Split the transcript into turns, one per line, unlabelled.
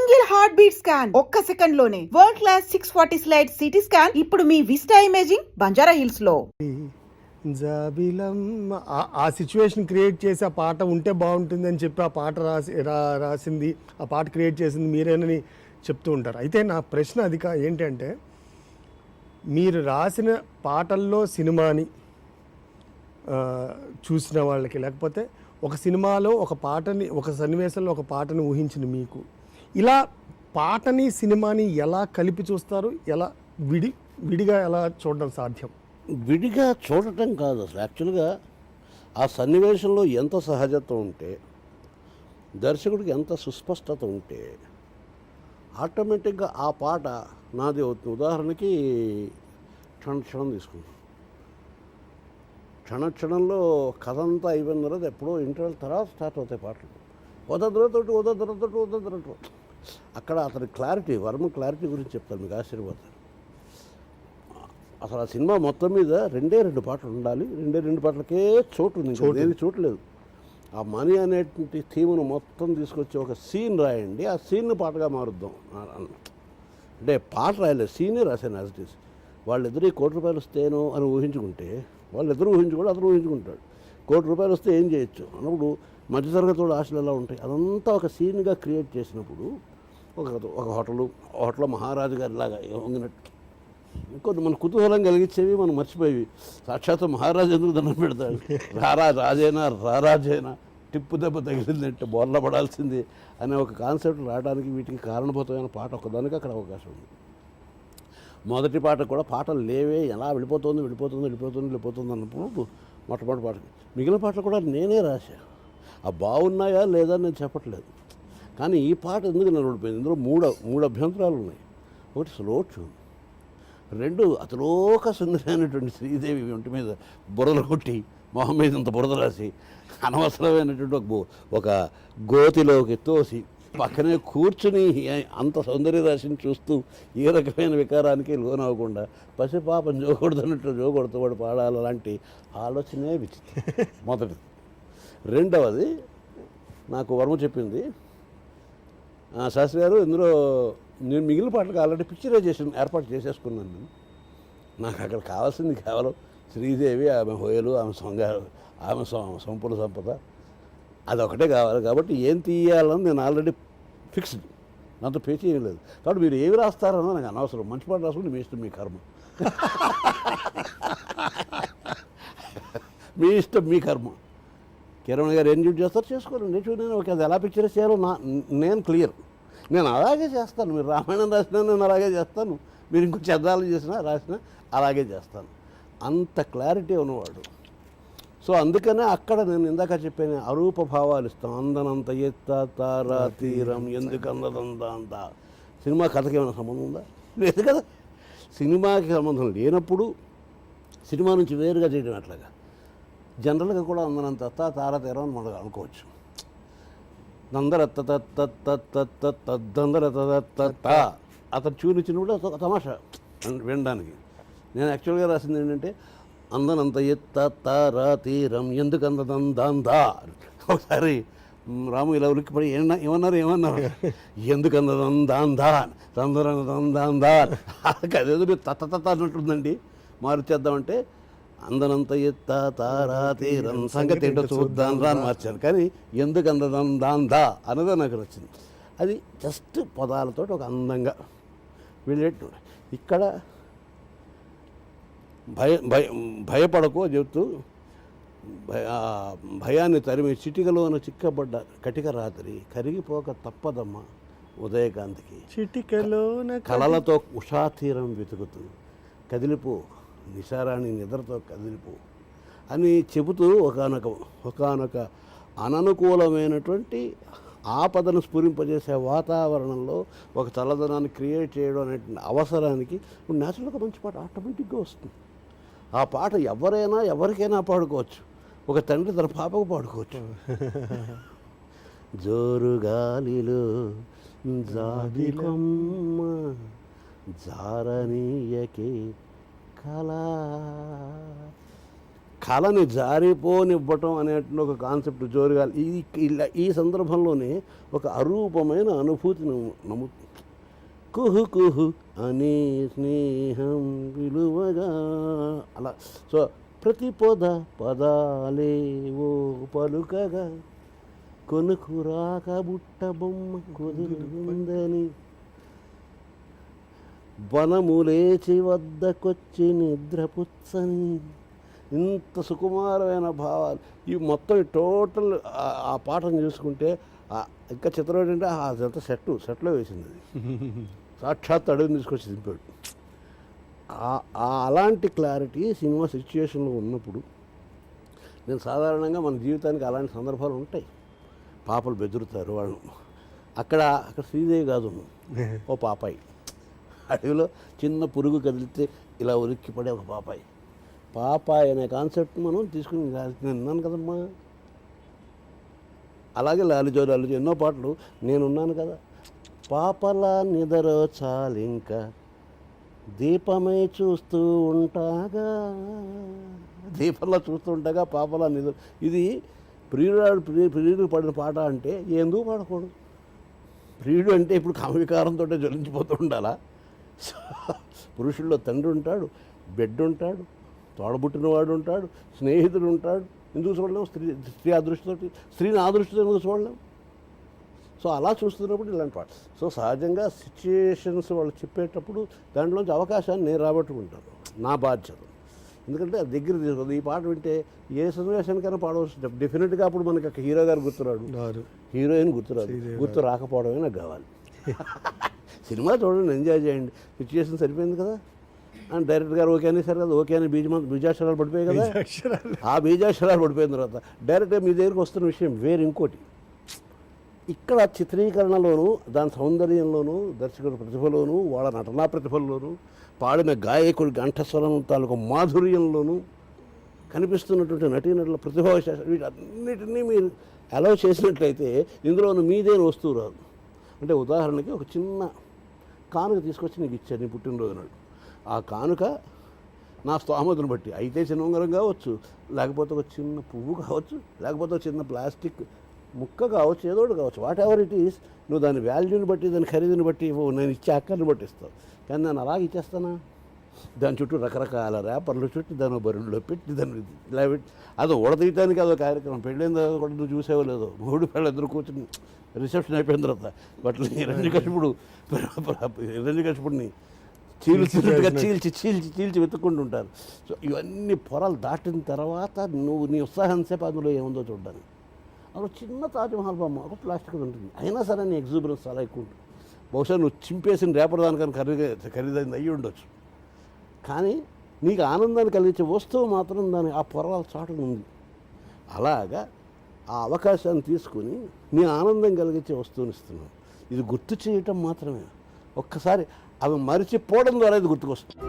Single heart beat scan ఒక్క second లోనే world class 640 slide CT scan ఇప్పుడు మీ vista imaging Banjara hills లో.
జాబిలం ఆ సిచ్యువేషన్ క్రియేట్ చేసి ఆ పాట ఉంటే బాగుంటుంది అని చెప్పి ఆ పాట రాసింది, ఆ పాట క్రియేట్ చేసింది మీరేనని చెప్తూ ఉంటారు. అయితే నా ప్రశ్న అది ఏంటంటే, మీరు రాసిన పాటల్లో సినిమాని చూసిన వాళ్ళకి, లేకపోతే ఒక సినిమాలో ఒక పాటని, ఒక సన్నివేశంలో ఒక పాటని ఊహించిన మీకు, ఇలా పాటని సినిమాని ఎలా కలిపి చూస్తారు? ఎలా విడిగా ఎలా చూడడం సాధ్యం?
విడిగా చూడటం కాదు అసలు. యాక్చువల్గా ఆ సన్నివేశంలో ఎంత సహజత్వం ఉంటే, దర్శకుడికి ఎంత సుస్పష్టత ఉంటే, ఆటోమేటిక్గా ఆ పాట నాది అవుతుంది. ఉదాహరణకి క్షణం తీసుకుంటాం. క్షణంలో కథ అంతా అయిపోయిన తర్వాత ఎప్పుడో ఇంటర్వెల్ తర్వాత స్టార్ట్ అవుతాయి పాటలు. వదద్రతోటి అక్కడ అతని క్లారిటీ, వర్మ క్లారిటీ గురించి చెప్తాను, మీకు ఆశీర్వాదాలు. అసలు ఆ సినిమా మొత్తం మీద రెండు పాటలు ఉండాలి, రెండు పాటలకే చోటు ఉంది, దేని చోటు లేదు. ఆ మనీ అనేటువంటి థీమ్ను మొత్తం తీసుకొచ్చి ఒక సీన్ రాయండి, ఆ సీన్ను పాటగా మారుద్దాం అంటే పాట రాయలేదు, సీనే రాశాను యాజ్ ఇట్ ఈస్. వాళ్ళిద్దరూ ₹1,00,00,000 వస్తేనో అని ఊహించుకుంటే, వాళ్ళిద్దరూ ఊహించుకోడు, అతను ఊహించుకుంటాడు. ₹1,00,00,000 వస్తే ఏం చేయొచ్చు అన్నప్పుడు మధ్యతరగతి వాళ్ళ ఆశలు ఎలా ఉంటాయి, అదంతా ఒక సీన్గా క్రియేట్ చేసినప్పుడు ఒక హోటల్లో మహారాజు గారి లాగా వంగినట్టు ఇంకొన్ని మన కుతూహలం కలిగించేవి మనం మర్చిపోయేవి. సాక్షాత్ మహారాజు ఎందుకు దండం పెడతాడు, రారాజైనా టిప్పు దెబ్బ తగిలిందంటే బోర్ల పడాల్సింది అనే ఒక కాన్సెప్ట్ రావడానికి వీటికి కారణభూతమైన పాట ఒకదానికి అక్కడ అవకాశం ఉంది. మొదటి పాట కూడా పాటలు లేవే, ఎలా వెళ్ళిపోతుంది అన్నప్పుడు మొట్టమొదటి పాట. మిగిలిన పాటలు కూడా నేనే రాశా. ఆ బాగున్నాయా లేదా నేను చెప్పట్లేదు, కానీ ఈ పాట ఎందుకు నిలబడిపోయింది, ఇందులో మూడు అభ్యంతరాలు ఉన్నాయి. ఒకటి స్లో ట్యూన్, 2 అతలోక సుందరైనటువంటి శ్రీదేవి ఒంటి మీద బురదలు కొట్టి, మొహం మీద ఇంత బురద రాసి, అనవసరమైనటువంటి ఒక గోతిలోకి తోసి పక్కనే కూర్చుని అంత సౌందర్య రాశిని చూస్తూ ఏ రకమైన వికారానికి లోనవ్వకుండా పసిపాపం జోకూడదన్నట్టు జోకొడుతూ వాడు పాడాలి, అలాంటి ఆలోచనే విచిత్రం మొదటిది. రెండవది, నాకు వర్మ చెప్పింది, శాస్త్రి గారు ఇందులో నేను మిగిలిన పాటలకు ఆల్రెడీ పిక్చరైజేషన్ ఏర్పాటు చేసేసుకున్నాను. నేను నాకు అక్కడ కావాల్సింది కేవలం శ్రీదేవి, ఆమె హోయలు, ఆమె సంపూర్ణ సంపద, అదొకటే కావాలి. కాబట్టి ఏం తీయాలని నేను ఆల్రెడీ ఫిక్స్డ్, నాతో పేచి ఏం లేదు. కాబట్టి మీరు ఏమి రాస్తారన్నా నాకు అనవసరం, మంచి పాట రాసుకుంటే మీ ఇష్టం, మీ కర్మ, మీ ఇష్టం, మీ కర్మ. కిరణ్ గారు ఏం డ్యూటీ చేస్తారు చేసుకోండి, నేను ఓకే, అది ఎలా పిక్చరైజ్ చేయాలో నేను క్లియర్, నేను అలాగే చేస్తాను. మీరు రామాయణం రాసినా నేను అలాగే చేస్తాను, మీరు ఇంకో చద్దాలు రాసినా అలాగే చేస్తాను. అంత క్లారిటీ ఉన్నవాడు. సో అందుకనే అక్కడ నేను ఇందాక చెప్పాను, అరూప భావాలు ఇస్తాం. అందనంత ఎత్త తారా తీరం ఎందుకందంత. సినిమా కథకి ఏమైనా సంబంధం ఉందా? లేదు కదా. సినిమాకి సంబంధం లేనప్పుడు సినిమా నుంచి వేరుగా చేయడం అట్లాగా. జనరల్గా కూడా అందనంత తారా తీరం అని మనం అనుకోవచ్చు. అతను చూపించినప్పుడు తమాషా వినడానికి. నేను యాక్చువల్గా రాసింది ఏంటంటే, అందనంత ఎత్త తారా తీరం ఎందుకు అందదందా. ఒకసారి రాము ఇలా ఉలిక్కిపడి ఏమన్నారు ఎందుకు అందదందా తందరందా, అదేదో తత్త అన్నట్టుందండి, మార్చేద్దామంటే అందనంత ఎత్త తారా తీరం సంగతి ఏంటో చూద్దాం రా అని మార్చాను. కానీ ఎందుకు అందదందా అన్నదే నాకు నచ్చింది. అది జస్ట్ పదాలతో ఒక అందంగా వెళ్ళేట్టు. ఇక్కడ భయపడకో చెబుతూ భయాన్ని తరిమి చిటికలోన చిక్కబడ్డ కటిక రాత్రి కరిగిపోక తప్పదమ్మ ఉదయకాంతికి, చిటికలోన కళలతో ఉషాతీరం వెతుకుతూ కదిలిపో నిశారాణి నిద్రతో కదిలిపో అని చెబుతూ ఒకానొక అననుకూలమైనటువంటి ఆపదను స్ఫురింపజేసే వాతావరణంలో ఒక చల్లదనాన్ని క్రియేట్ చేయడం అనేటువంటి అవసరానికి ఇప్పుడు న్యాచురల్గా మంచి పాట ఆటోమేటిక్గా వస్తుంది. ఆ పాట ఎవరికైనా పాడుకోవచ్చు. ఒక తండ్రి తన పాపకు పాడుకోవచ్చు. జోరు గాలిలో జాబిలమ్మ జారనీయకే కళని జారిపోనివ్వటం అనేటువంటి ఒక కాన్సెప్ట్ జోరుగా ఈ సందర్భంలోనే ఒక అరూపమైన అనుభూతిని కుహు కుహు అనే స్నేహం విలువగా అలా. సో ప్రతి పదాలేవో పలుకగా కొనుకురాక బుట్ట బొమ్మ కుదురుందని వనములేచి వద్దకొచ్చి నిద్రపుచ్చని. ఇంత సుకుమారమైన భావాలు ఇవి మొత్తం టోటల్ ఆ పాటను చూసుకుంటే ఇంకా చిత్రం ఏంటంటే అదంతా సెట్లో వేసింది అది. సాక్షాత్ అడుగుని తీసుకొచ్చి దింపాడు. అలాంటి క్లారిటీ సినిమా సిచ్యుయేషన్లో ఉన్నప్పుడు నేను సాధారణంగా మన జీవితానికి అలాంటి సందర్భాలు ఉంటాయి. పాపలు బెదురుతారు వాళ్ళు. అక్కడ శ్రీదేవి కాదు, ఓ పాపాయి. అడవిలో చిన్న పురుగు కదిలితే ఇలా ఉలిక్కి పడే ఒక పాపాయి అనే కాన్సెప్ట్ మనం తీసుకుని విన్నాను కదమ్మా. అలాగే లాలిజో ఎన్నో పాటలు నేనున్నాను కదా. పాపలా నిదరో చాలింకా దీపమై చూస్తూ ఉంటాగా, దీపంలో చూస్తూ ఉంటాగా పాపలా నిద్ర. ఇది ప్రియుడు పడిన పాట అంటే ఎందుకు పాడకూడదు? ప్రియుడు అంటే ఇప్పుడు కామవికారంతో జ్వలించిపోతూ ఉండాలా? పురుషుల్లో తండ్రి ఉంటాడు, బిడ్డ ఉంటాడు, తోడబుట్టినవాడు ఉంటాడు, స్నేహితుడు ఉంటాడు. ఎందుకు చూడలేము? స్త్రీ అదృష్టితోటి, స్త్రీని ఆ దృష్టితో ఎందుకు చూడలేము? సో అలా చూస్తున్నప్పుడు ఇలాంటి పాట. సో సహజంగా సిచ్యుయేషన్స్ వాళ్ళు చెప్పేటప్పుడు దాంట్లోంచి అవకాశాన్ని నేను రాబట్టుకుంటాను, నా బాధ్యత. ఎందుకంటే అది దగ్గర తీసుకోదు. ఈ పాట వింటే ఏ సన్నివేశానికైనా పాడవచ్చు. డెఫినెట్గా అప్పుడు మనకి ఒక హీరో గారు గుర్తురాడు, హీరోయిన్ గుర్తురాదు, గుర్తు రాకపోవడమే నాకు కావాలి. సినిమా చూడండి, ఎంజాయ్ చేయండి, సిచ్యుయేషన్ సరిపోయింది కదా అని డైరెక్టర్ గారు ఓకే అనేసారు కదా. ఓకే అని బీజాక్షరాలు పడిపోయాయి కదా. ఆ బీజాక్షరాలు పడిపోయిన తర్వాత డైరెక్ట్గా మీ దగ్గరికి వస్తున్న విషయం వేరు ఇంకోటి. ఇక్కడ చిత్రీకరణలోనూ దాని సౌందర్యంలోనూ దర్శకుడి ప్రతిభలోనూ వాళ్ళ నటనా ప్రతిభల్లోనూ పాడిన గాయకుడి కంఠస్వరం తాలూకు మాధుర్యంలోనూ కనిపిస్తున్నటువంటి నటీనటుల ప్రతిభా విశేషాలు వీటన్నిటినీ మీరు అలౌ చేసినట్లయితే ఇందులోనూ మీదేని వస్తువు రాదు. అంటే ఉదాహరణకి ఒక చిన్న కానుక తీసుకొచ్చి నీకు ఇచ్చాను నీ పుట్టినరోజు నాడు. ఆ కానుక నా స్తోమతను బట్టి అయితే చిన్న ఉంగరం కావచ్చు, లేకపోతే ఒక చిన్న పువ్వు కావచ్చు, లేకపోతే ఒక చిన్న ప్లాస్టిక్ ముక్క కావచ్చు, ఏదో ఒకటి కావచ్చు. వాట్ ఎవర్ ఇట్ ఈస్, నువ్వు దాని వాల్యూని బట్టి, దాని ఖరీదుని బట్టి ఇవ్వవు, నేను ఇచ్చే అక్కర్ని బట్టి ఇస్తావు. కానీ నేను అలాగే ఇచ్చేస్తానా? దాని చుట్టూ రకరకాల ర్యాపర్లు చుట్టూ దాని బరువులో పెట్టి దాన్ని ఇలా పెట్టి అది ఊడతీయటానికి అదో కార్యక్రమం. పెళ్ళైన తర్వాత కూడా నువ్వు చూసేవో లేదో, మూడు పిల్లలు ఎదురు కూర్చుని రిసెప్షన్ అయిపోయిన తర్వాత బట్లు హిరణ్యకశిపుడిని చీల్చినట్టుగా చీల్చి వెతుక్కుంటూ ఉంటారు. సో ఇవన్నీ పొరలు దాటిన తర్వాత నువ్వు నీ ఉత్సాహం సేపు అందులో ఏముందో చూడ్డానికి. అప్పుడు చిన్న తాజ్మహల్ బొమ్మ ఒక ప్లాస్టిక్ ఉంటుంది, అయినా సరే నీ ఎగ్జూబరెన్స్ చాలా ఎక్కువ ఉంటుంది. బహుశా నువ్వు చింపేసిన రేపటి దానికని ఖరీదైంది అయ్యి ఉండొచ్చు. కానీ నీకు ఆనందాన్ని కలిగించే వస్తువు మాత్రం దాని ఆ పొరల చాటున ఉంది. అలాగా ఆ అవకాశాన్ని తీసుకుని నీ ఆనందం కలిగించే వస్తువుని ఇస్తున్నావు. ఇది గుర్తు చేయటం మాత్రమే. ఒక్కసారి అవి మరిచిపోవడం ద్వారా ఇది గుర్తుకొస్తుంది.